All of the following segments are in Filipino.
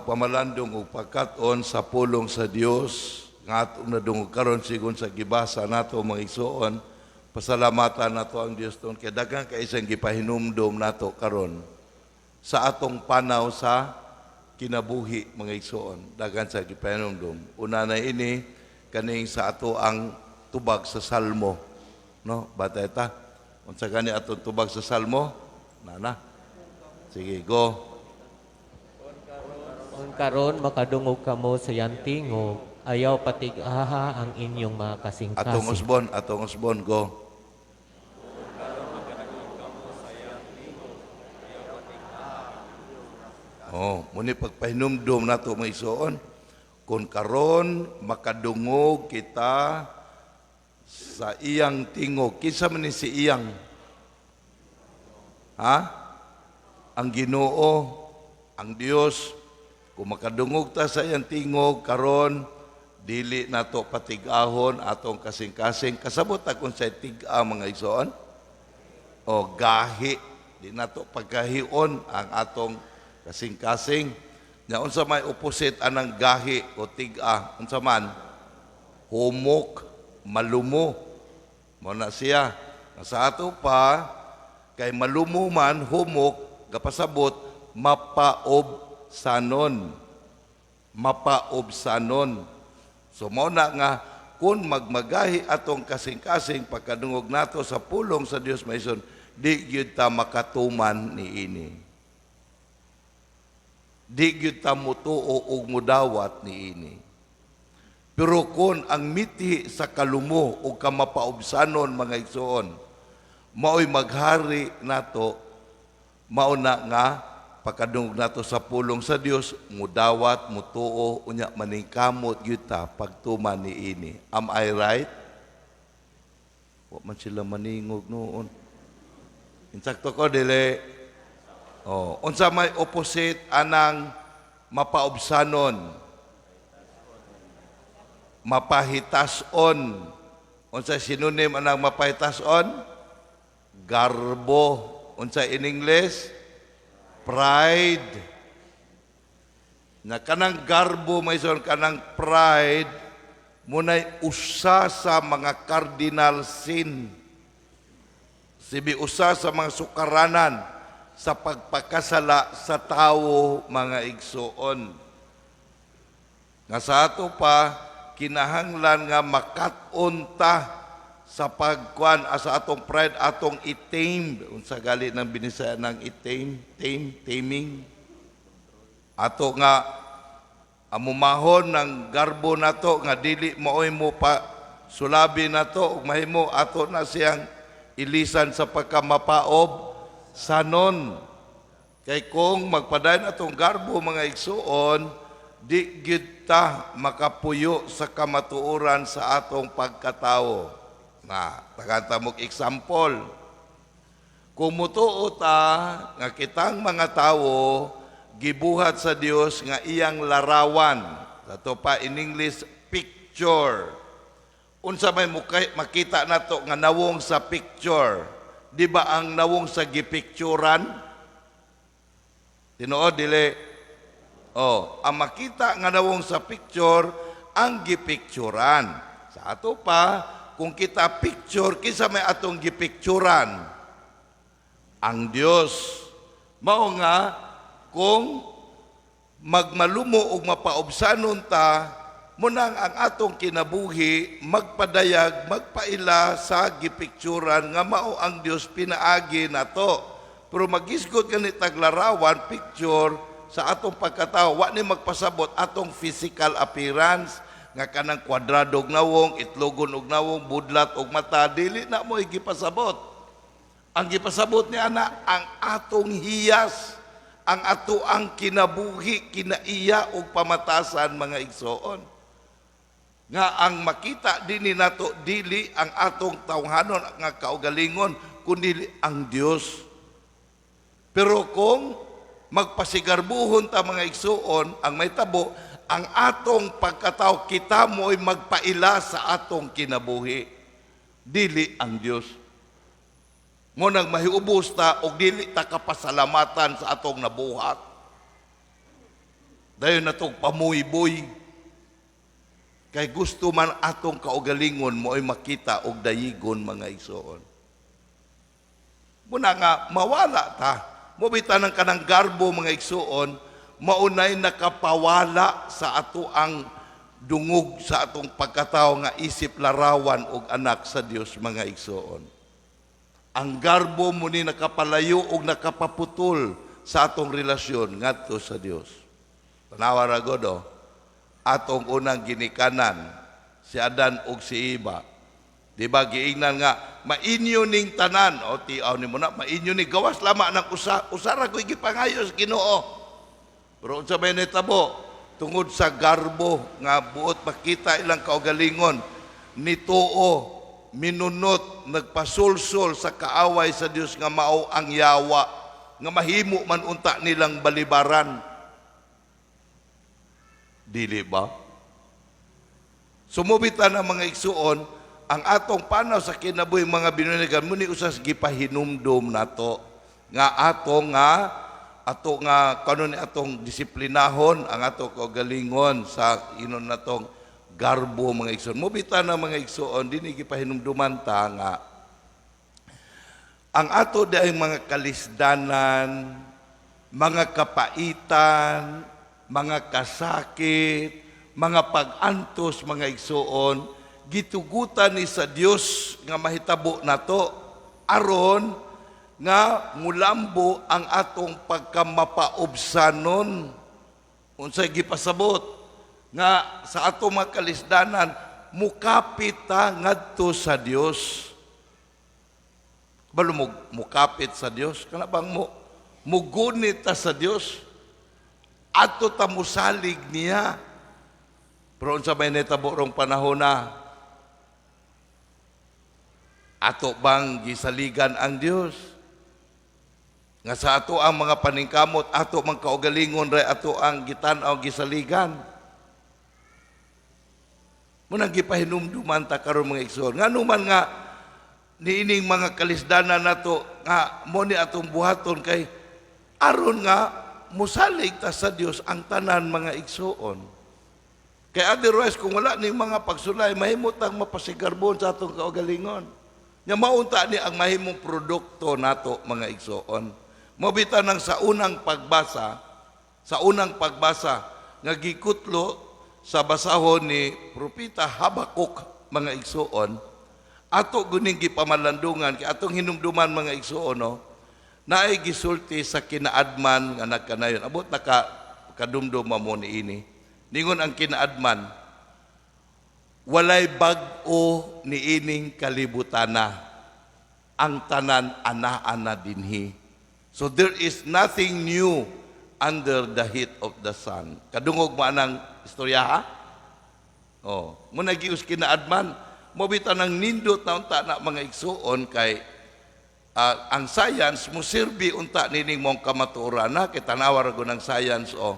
Pamalandong o pagkaton sa pulong sa Dios nga atong nadungog karon sigon sa gibasa nato mga igsoon, pasalamatan nato ang Dios ton kay daghang kay isang gipahinumdom nato karon sa atong panaw sa kinabuhi mga igsoon, daghan sa gipahinumdom. Una na ini kaning sa ato ang tubag sa salmo, no? Batay ta unsa gani atong tubag sa salmo? Nana. Sige, go. Kung karon makadungog kamo sa yantingog, ayaw patig-aha ang inyong mga kasing-kasing. Atong usbon, go. Oh, muni pagpahinumdom nato mga igsoon, kung karon makadungog kita sa iyang tingog. Kinsa man ni si iyang? Ha? Ang Ginoo, ang Dios. Kung makadungog ta sa iyang tingog karon, dili nato patig-ahon atong kasing-kasing. Kasabot ta kung sa tig-a mga igsoon. O gahi, di nato pagkahion ang atong kasing-kasing. Nya unsa may opposite anang gahi o tig-a? Unsa man? Humok, malumo. Mao na siya. Sa ato pa kay malumo man, humok, gapasabot mapaobsanon. Mapaobsanon. So mao na nga kung magmagahi atong kasing-kasing pagkadungog nato sa pulong sa Dios maison, di gyud ta makatuman niini. Di gyud ta mutuo og mudawat niini. Pero kung ang miti sa kalumo o kamapaobsanon mga igsoon, mao'y maghari nato, mao na nga pagkadungog nato sa pulong sa Dios, mudawat, mutuo, unya maningkamot gyud ta pagtuman niini. Am I right? Wa man sila maningog noon. Insakto ko dili. Oh, unsa may opposite anang mapaobsanon? Mapahitason. Unsa synonym anang mapahitason? Garbo. Unsa in English? Pride. Na kanang garbo mayson kanang pride munay usa sa mga cardinal sin. Sibi usa sa mga sukaranan sa pagpakasala sa tawo mga igsoon. Nga sa ato pa kinahanglan nga makat-on ta sa pagkuan sa atong pride, atong itame. Unsa gali ng binisa ng itame, taming. Ato nga amumahon ng garbo nato nga dili maoy mo pa sulabi nato ug mahimo ato na siyang ilisan sa pagkamapaob sanon. Kay kung magpadayon atong garbo mga igsuon, di gyud ta makapuyo sa kamatuoran sa atong pagkatawo. Na, tagata mong example. Kung mutuo ta nga kitang mga tawo gibuhat sa Dios nga iyang larawan. Ato pa in English picture. Unsa may makita nato nga nawong sa picture? Di ba ang nawong sa gipicturan? Tinuod dili. Oh, ang makita nga nawong sa picture ang gipicturan. Sa ato pa kung kita picture, kinsa may atong gipicturan? Ang Dios. Mao nga, kung magmalumo o mapaobsanon ta, munang ang atong kinabuhi, magpadayag, magpaila sa gipicturan, nga mao ang Dios pinaagi na to. Pero magisgot ganit taglarawan, picture, sa atong pagkatao, wa ni magpasabot atong physical appearance, nga kanang kwadradog nawong, itlogon og nawong, budlat og mata, dili na mo gipasabot. Ang gipasabot niya na ang atong hiyas, ang ato ang kinabuhi, kinaiya og pamatasan mga igsoon. Nga ang makita dinhi nato dili ang atong tawhanon nga kaugalingon, kundi ang Dios. Pero kung magpasigarbuhon ta mga igsoon, ang may tabo, ang atong pagkatao, kita mo'y magpaila sa atong kinabuhi. Dili ang Dios. Mo nang mahiubos ta, o dili ta kapasalamatan sa atong nabuhat. Dayon natong pamuy-boy. Kay gusto man atong kaugalingon mo ay makita og dayigon mga igsoon. Muna nga mawala ta. Mobita ng kanang garbo mga igsoon, maunay nakapawala sa ato ang dungog sa atong pagkatao nga isip larawan og anak sa Dios mga igsoon. Ang garbo mo ni nakapalayo og nakapaputol sa atong relasyon ngadto sa Dios. Tanawa ra godo, atong unang ginikanan si Adan ug si Eva. Di ba giingnan nga mainyo ning tanan o tiaw ni mo na mainyo ni gawas lama ng usara ko'y gipangayo sa Ginoo. Pero unsa may nitabo tungod sa garbo nga buot makita ilang kaugalingon nituo minunot nagpasulsol sa kaaway sa Dios nga mao ang yawa nga mahimo man unta nilang balibaran. Dili ba? Sumubitan ang mga igsuon, ang atong panaw sa kinabuhi mga binunigan, muni usas gipahinumdum nato nga ato nga kanon atong disiplinahon ang ato kaugalingon sa inon natong garbo mga igsuon. Mubitan ang mga igsuon, dini gipahinumduman ta nga ang ato daing mga kalisdanan, mga kapaitan, mga kasakit, mga pag-antos, mga igsuon, gitugutan ni sa Dios nga mahitabo nato aron nga mulambo ang atong pagkamapaubsanon. Unsay gipasabot nga sa atong mga kalisdanan mukapit ta ngadto sa Dios. Balo mukapit sa Dios kana bang mugunit ta sa Dios. Ato ta musalig niya. Pero unsa may nitabo rong panahon na ato bang gisaligan ang Dios? Nga sa ato ang mga paningkamot, ato mang kaugalingon ray ato ang gitan-aw gisaligan. Munang gipahinumduman ta karon mga igsoon. Nganuman nga niining mga kalisdanan nato nga mo ni atong buhaton kay aron nga musalig ta sa Dios ang tanan mga igsoon. Kaya otherwise kung wala ni mga pagsulay mahimot ang mapasigarbon sa atong kaugalingon. Nya maunta ni ang mahimong produkto nato mga igsoon. Mobita nang sa unang pagbasa nga gikutlo sa basahon ni Propeta Habakuk mga igsoon, ato guning gipamalandungan kay atong hinumduman mga igsoon no, naay gisulti sa kinaadman nga nagkanayon. Abot nakadumdum mo ni ini. Ningon ang kinaadman, walay bag-o ni ining kalibutana, ang tanan ana-ana dinhi. So there is nothing new under the heat of the sun. Kadungog mo anang istorya ha? Oh, mo nagius kinaadman, mo bitan ng nindot na unta na mga igsuon kay ang science mo sirbi unta nining mong kamatuoran na kay tanawar ko ng science o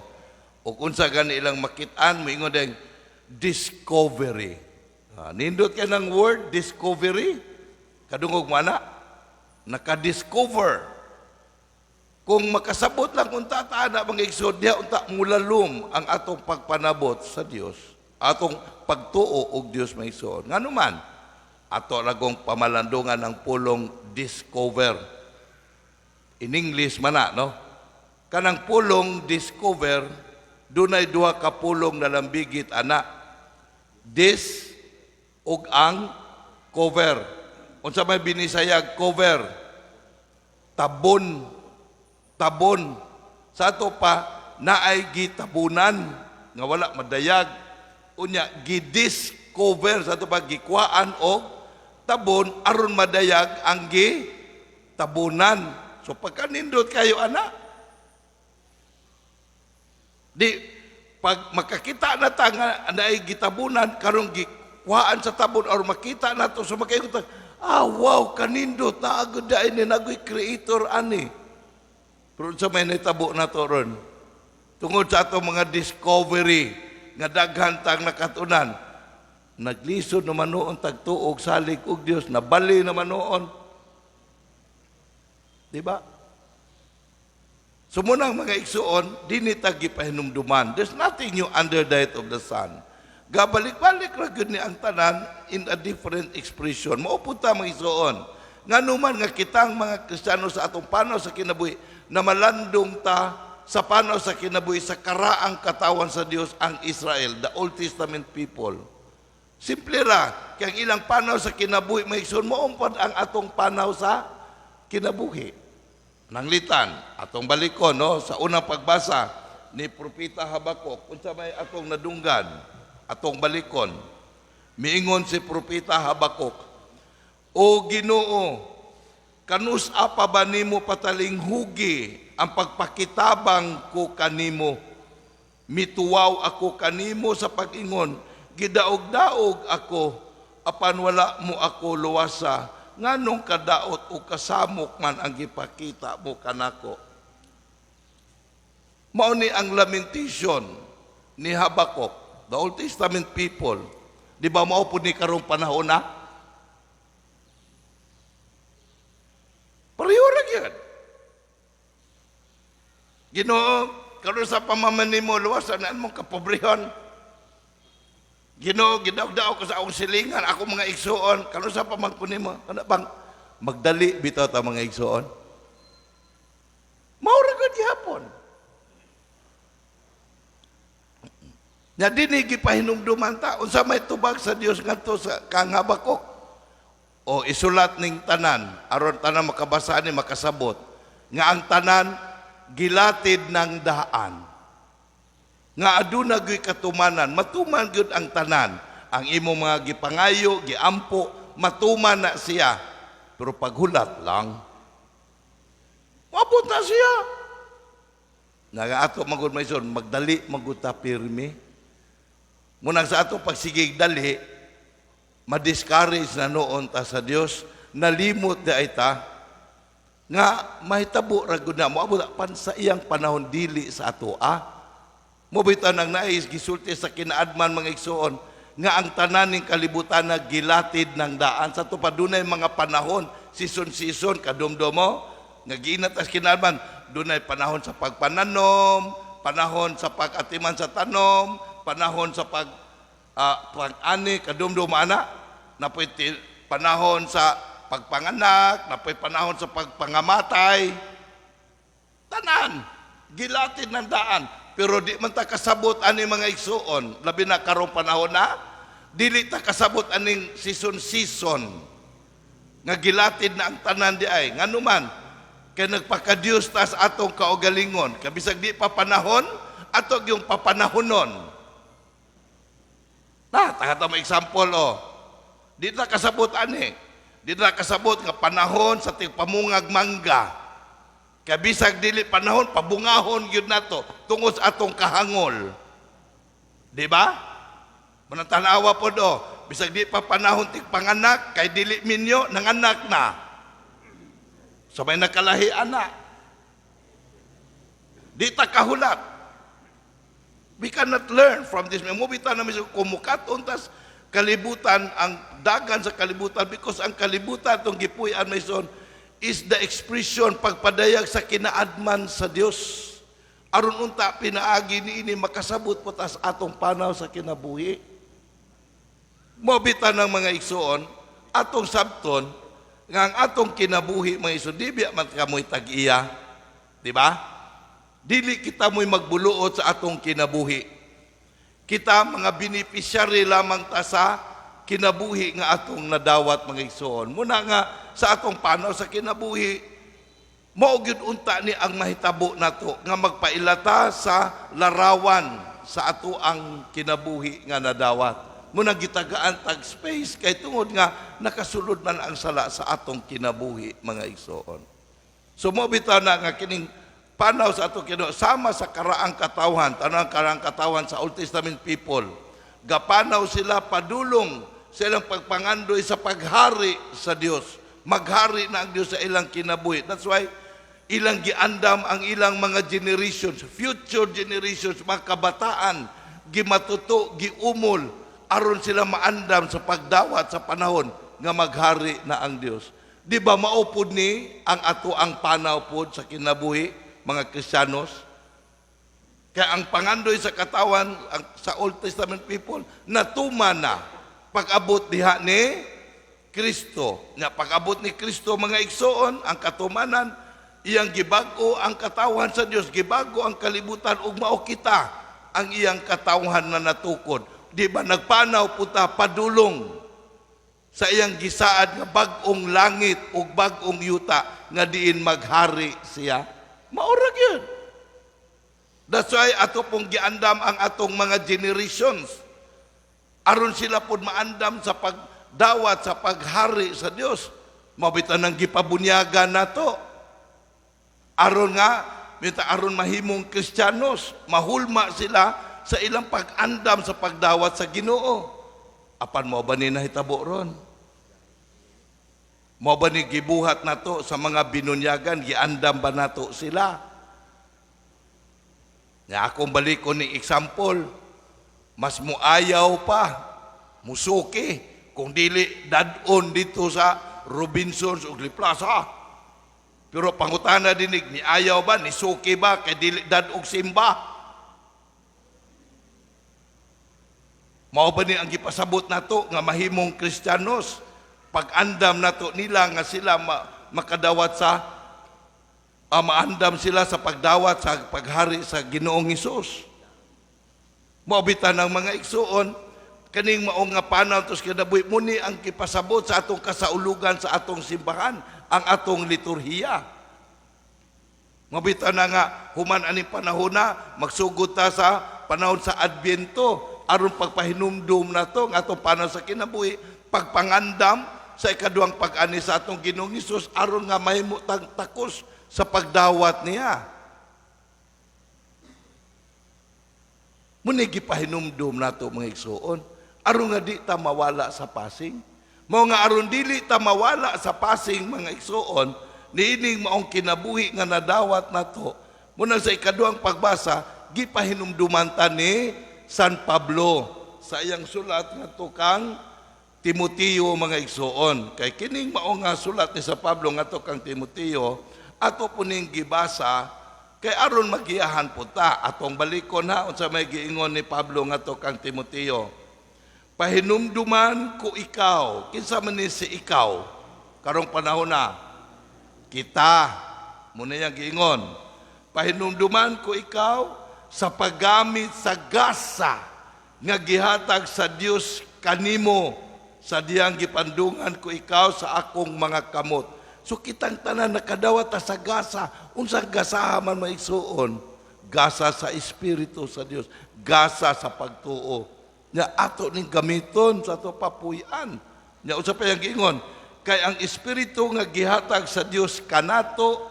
unsa gani ilang makitaan mo ingon deng discovery. Nindot ka ng word discovery, kadungog mo ana naka-discover. Kung makasabot lang unta ta na mga igsoon diha unta mulalom ang atong pagpanabot sa Dios, atong pagtuo og Dios may igsoon. Nganuman ato ragong pamalandungan ng pulong discover. In English man na, no? Kanang pulong discover, dunay duha ka pulong na lambigit ana. Dis ug ang cover. Unsa may binisayag cover? Tabon. Tabon. Sa ato pa naay gitabunan nga wala madayag. Unya gidiscover sa ato pa gikwaan og tabon aron madayag ang tabunan. So pagkanindot kayo ana, di pag makakita na ta nga naay gitabunan karong gikwaan sa tabon aron makita nato so makayot wow kanindot na agud dai ni nagoy creator ani. Pero sa may natabo nato ron tungod sa ato mga discovery nga daghan tang nakatunan. Naglisod naman noon tagtuog salig og Dios, nabali naman noon. Di ba? Sumunang mga igsuon, dinita gipahinumduman. There's nothing new under the light of the sun. Gabalik-balik ra gyud ni ang tanan in a different expression. Maupunta mga igsuon. Nganuman nga kitang mga Kristiyano sa atong panaw sa kinabuhi na malandong ta sa panaw sa kinabuhi sa karaang katawan sa Dios ang Israel, the Old Testament people. Simple ra, kaya ilang panaw sa kinabuhi mga igsoon, maumpad ang atong panaw sa kinabuhi. Nanglitan, atong balikon, no? Sa unang pagbasa ni Propeta Habakuk, kung sa may atong nadunggan, atong balikon, miingon si Propeta Habakuk, O Ginoo, kanus-a pa ba nimo pataling hugi ang pagpakitabang ko kanimo? Mituwaw ako kanimo sa pag-ingon, gidaog-daog ako, apan wala mo ako luwasa, nganong kadaot o kasamok man ang gipakita mo kanako. Mao ni ang lamentation ni Habakuk, the Old Testament people. Di ba mao po ni karong panahon na? Pareho ra gyud. Ginoo, karon sa pamaman nimo luwasan na mong kapobrehon. Ginoo, gidaw-daw ko sa akong silingan, ako mga igsuon, karon sa pamagpunin mo, ano bang magdali bitaw ta mga igsuon? Maura gud gihapon. Nya dinhi gipahinumduman ta unsa may tubag sa Dios ngadto sa kang Habakuk. O isulat ning tanan aron tanan makabasa ni makasabot nga ang tanan gilatid ng daan. Nga aduna gyud katumanan, matuman gyud ang tanan. Ang imong mga gipangayo, giampo, matuman na siya. Pero paghulat lang, mapunta siya. Nagaato magud maison, magdali maguta pirmi. Munang sa ato pagsigig dali, ma-discourage na noon ta sa Dios, nalimot di ay ta, nga mahitabo ra gud na moabot pan sa iyang panahon dili sa ato Mobita nang nais gisulti sa kinaadman mga igsuon nga ang tanan ning kalibutan na gilatid ng daan sa to padunay mga panahon season kadumdomo nga giinatas kinaadman dunay panahon sa pagpananom, panahon sa pag-atiman sa tanom, panahon sa pag-ani kadumdom ana, napoy panahon sa pagpanganak, napoy panahon sa pagpangamatay. Tanan gilatid ng daan. Pero di man ta kasabot ani mga igsuon, labi na karong panahon na, dili ta kasabot aning season nga gilatid na ang tanan di ay. Nganuman, kay nagpaka-Dios ta sa atong kaugalingon, kabisag di pa panahon, ato yung papanahonon. Takata mo example, di ta kasabot ani, di ta kasabot nga panahon sa tigpamungag mangga. Kabisag dili panahon pabungahon gyud nato tungod sa atong kahangol. Di ba? Manang tanawa pod bisag di pa panahon tig panganak kay dili minyo nanganak na. So may nakalahi anak. Di ta kahulat. We cannot learn from this. May mubita na mismo kumukaton tas kalibutan ang dagan sa kalibutan because ang kalibutan tong gipuy-an mayson is the expression pagpadayag sa kinaadman sa Dios. Aron unta pinaagi niini makasabot po tas atong panaw sa kinabuhi. Mobita ng mga igsuon, atong sabton nga ang atong kinabuhi mga igsuon, di biya man kamoy tag-iya. Di ba? Dili kita mo'y magbuluot sa atong kinabuhi. Kita mga beneficiary lamang ta sa kinabuhi nga atong nadawat mga igsuon. Muna nga sa atong panaw sa kinabuhi, mao gyud unta ni ang mahitabo nato nga magpailata sa larawan sa ato ang kinabuhi nga nadawat. Muna gitagaan tag space kay tungod nga nakasulod man ang sala sa atong kinabuhi mga igsuon. So mo bitaw na nga kining panaw sa atong kinabuhi sama sa karaang katawan, tanang karaang katawan sa Old Testament people. Gapanaw sila padulong sa ilang pagpangandoy sa paghari sa Dios. Maghari na ang Diyos sa ilang kinabuhi. That's why ilang giandam ang ilang mga generations, future generations, mga kabataan, gimatuto, giumol, aron sila maandam sa pagdawat sa panahon nga maghari na ang Diyos. Di ba maupod ni ang ato ang panaw pod sa kinabuhi? mga Kristiyanos. Kaya ang pangandoy sa katawan sa Old Testament people, natuman na pag-abot diha ni Kristo. Nga pag-abot ni Kristo mga igsoon, ang katumanan, iyang gibago ang katawan sa Dios, gibago ang kalibutan ug mao kita ang iyang katawan na natukod. Di ba nagpanaw puta padulong sa iyang gisaad nga bag-ong langit ug bag-ong yuta nga diin maghari siya. Maurag yun. That's why ato pong giandam ang atong mga generations. Aron sila pod maandam sa pagdawat sa paghari sa Dios. Mabitan ng gipabunyagan nato. Aron nga, aron mahimong Kristiyanos, mahulma sila sa ilang pag-andam sa pagdawat sa Ginoo. Apan mo ba ni nahitabo ron? Mo ba ni gibuhat nato sa mga binunyagan, giandam ba nato sila? Nga akong balik ko ni example, mas muayaw pa, musuki, kung dili dadon dito sa Robinsons ug Plaza. Pero pangutana dinig, ni ayaw ba, ni suki ba, kay dili dadog simba? Mao ba ni ang gipasabot nato nga mahimong Kristiyanos, pag-andam nato nila nga sila makadawat sa maandam sila sa pagdawat sa paghari sa Ginoong Hesus. Maobitan ng mga igsuon, kaning maong nga panahon tos kinabuhi muni ang kipasabot sa atong kasaulugan sa atong simbahan, ang atong liturhiya. Mabitan na nga human aning panahon na magsugod ta sa panahon sa Adbyento aron pagpahinumdum nato nga atong panahon sa kinabuhi, pagpangandam sa ikaduhang pag-ani sa atong Ginoong Hesus aron nga mahimo tang takos sa pagdawat niya. Muni gipahinumdum nato mga igsoon, aron nga di ta mawala sa pasing. Mao nga aron dili ta mawala sa pasing mga igsoon, niining maong kinabuhi nga nadawat nato. Muna sa ikaduhang pagbasa, gipahinumduman ta ni San Pablo sa iyang sulat nga tukang Timoteo mga igsoon. Kay kining maong nga sulat ni San Pablo nga tukang Timoteo, ato po ning gibasa kay aron magiyahan po ta atong balikon ha unsa may giingon ni Pablo nga to kang Timoteo. Pahinumduman ko ikaw, kinsa man ni si ikaw karong panahon na kita muna yang giingon. Pahinumduman ko ikaw sa paggamit sa gasa nga gihatag sa Dios kanimo sa diyang gipandungan ko ikaw sa akong mga kamot. So kitang tanan nakadawat ta sa gasa. Unsang gasaha man maigsuon? Gasa sa Espiritu sa Dios, gasa sa pagtuo. Nya ato ning gamiton sa ato papuy-an. Nya usa pa yang giingon, kay ang Espiritu nga gihatag sa Dios kanato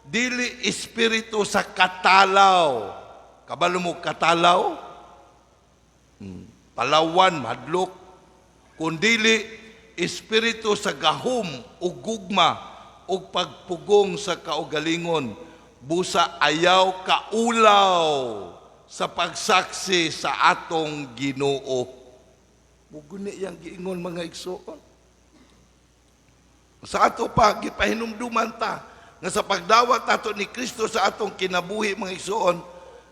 dili espiritu sa katalaw. Kabalo mo katalaw? Palawan, madlok. Kundili espiritu sa gahom ug gugma ug pagpugong sa kaugalingon, busa ayaw kaulaw sa pagsaksi sa atong Ginoo. Muguni yang giingon mga igsoon. Sa ato pa gipahinumduman ta nga sa pagdawat nato ni Kristo sa atong kinabuhi mga igsoon,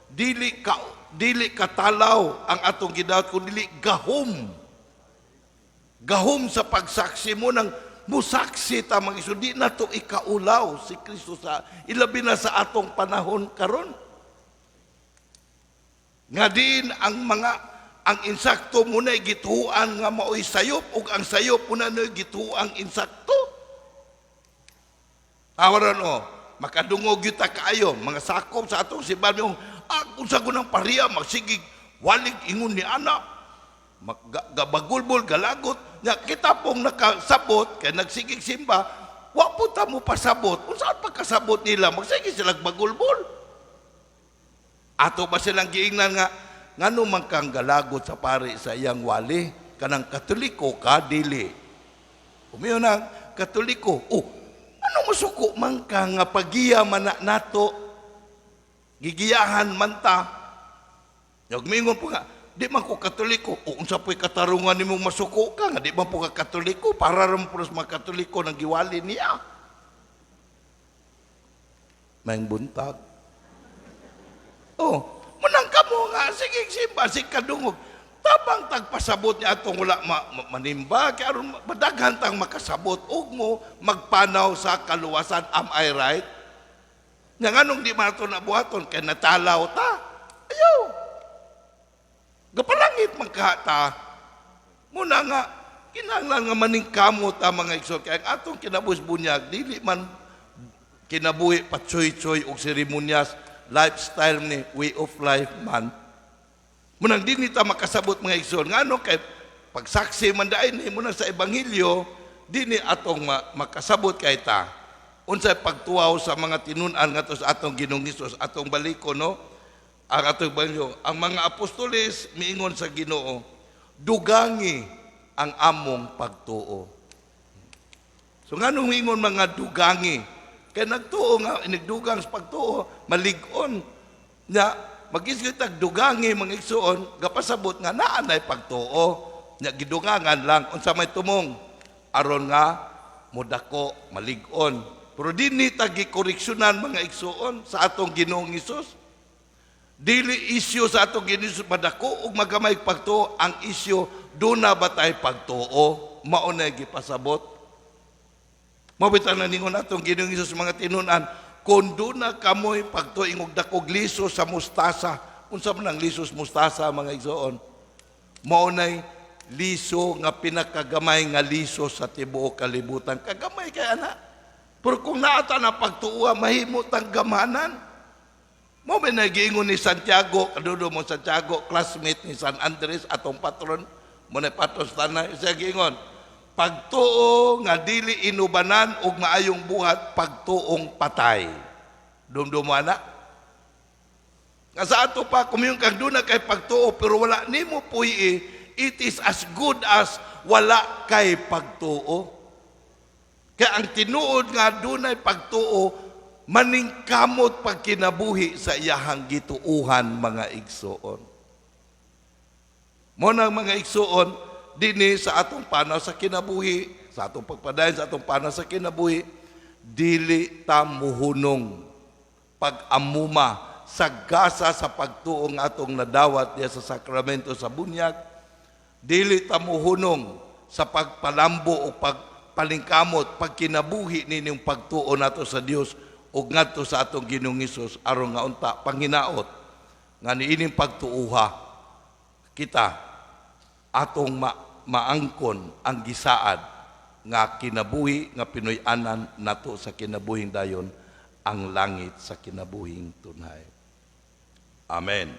dili katalaw ang atong gidawat kundi gahom. Gahom sa pagsaksi mo ng musaksi ta mga igsoon, di na to ikaulaw si Kristo sa ilabi na sa atong panahon karon. Nga din ang insakto muna gituan nga maoy sayop ug ang sayop muna na gituang insakto. Awaran makadungog yuta kaayo mga sakop sa atong simbahan yung unsa gunang pariya magsigig walig ingon ni anak gabagulbol galagot nya kita pong nakasabot kay nagsigig simba wa po ta mo pasabot unsa pagkasabot nila magsige sila bagulbol ato ba silang giingnan nga ngano man kang galagot sa pari sa iyang wali kanang Katoliko ka dili umiyo na Katoliko ano masuko man ka nga pagiya man nato gigiyahan man ta yung mingon po nga di man ko Katoliko. O unsa po'y katarungan ni mong masuko ka nga di man po ka Katoliko para rin po sa mga Katoliko ng giwali niya. Mayang buntag. Oh, munang kamo nga sige simba si kadungog. Tabang tagpasabot niya atong wala manimba kay aron madaghan tang makasabot ug mo magpanaw sa kaluwasan. Am I right? Nga nganong di man ato nabuhaton kay natalaw ta. Ayaw. Gapalangit magkata. Muna nga kinahanglan nga maningkamot ang mga igsoon kay ang atong kinabuhis bunyag dili man kinabuhi patsoy-tsoy og seremonyas, lifestyle ni way of life man. Munang dili ta makasabot mga igsoon ngano kay pagsaksi man daay ni muna sa ebanghelyo dili atong makasabot kay ta. Unsay pagtuaw sa mga tinun-an ngadto sa atong Ginoong Hesus atong baliko no. Ang atong ebanghelyo, ang mga apostoles miingon sa Ginoo, dugangi ang among pagtuo. So nganong miingon mga dugangi? Kaya nagtuo nga, inigdugang sa pagtuo, malig-on. Na, mag-isgit dugangi mga igsuon, gapasabot nga naanay pagtuo. Nya gidugangan lang, unsa may tumong. Aron nga, mudako, malig-on. Pero dini tagi koreksyonan mga igsuon sa atong Ginoong Hesus. Dili isyu sa atong Ginoong Hesus madako ug magamay pagtuo. Ang isyu, duna ba tayo pagtuo? Maunay gipasabot. Mabitan na ningon atong Ginoong Hesus mga tinunan, kung duna kamoy pagtuing og dakog liso sa mustasa. Unsa man ang lisos mustasa mga igsoon? Maunay liso nga pinakagamay nga liso sa tibuok kalibutan. Kagamay kay ana. Pero kung naata na pagtuwa, mahimot ang gamanan. Mo may nagiingon ni Santiago, kadudo mo Santiago, classmate ni San Andres, atong patron, mo na patron sa tanay, siya giingon, pagtuo nga dili inubanan og maayong buhat, pagtuong patay. Dumdumana. Nga sa ato pa, kumiyong kang duna kay pagtuo, pero wala nimo puyi, it is as good as wala kay pagtuo. Kaya ang tinuod nga dunay pagtuo, maningkamot pagkinabuhi sa iyahang gituuhan mga igsoon. Mo nang mga igsoon, dini sa atong panaw sa kinabuhi, sa atong pagpadayon sa atong panaw sa kinabuhi, dili ta muhunong pag-amuma sa gasa sa pagtuong atong nadawat diya sa sakramento sa bunyag, dili ta muhunong sa pagpalambo o pagpalingkamot, pagkinabuhi ninyong pagtuo nato sa Dios ug ngadto sa atong Ginoong Hesus aron nga unta panghinaot nga niining pagtuuha kita atong maangkon ang gisaad nga kinabuhi nga Pinoy-anan nato sa kinabuhing dayon ang langit sa kinabuhing tunay. Amen.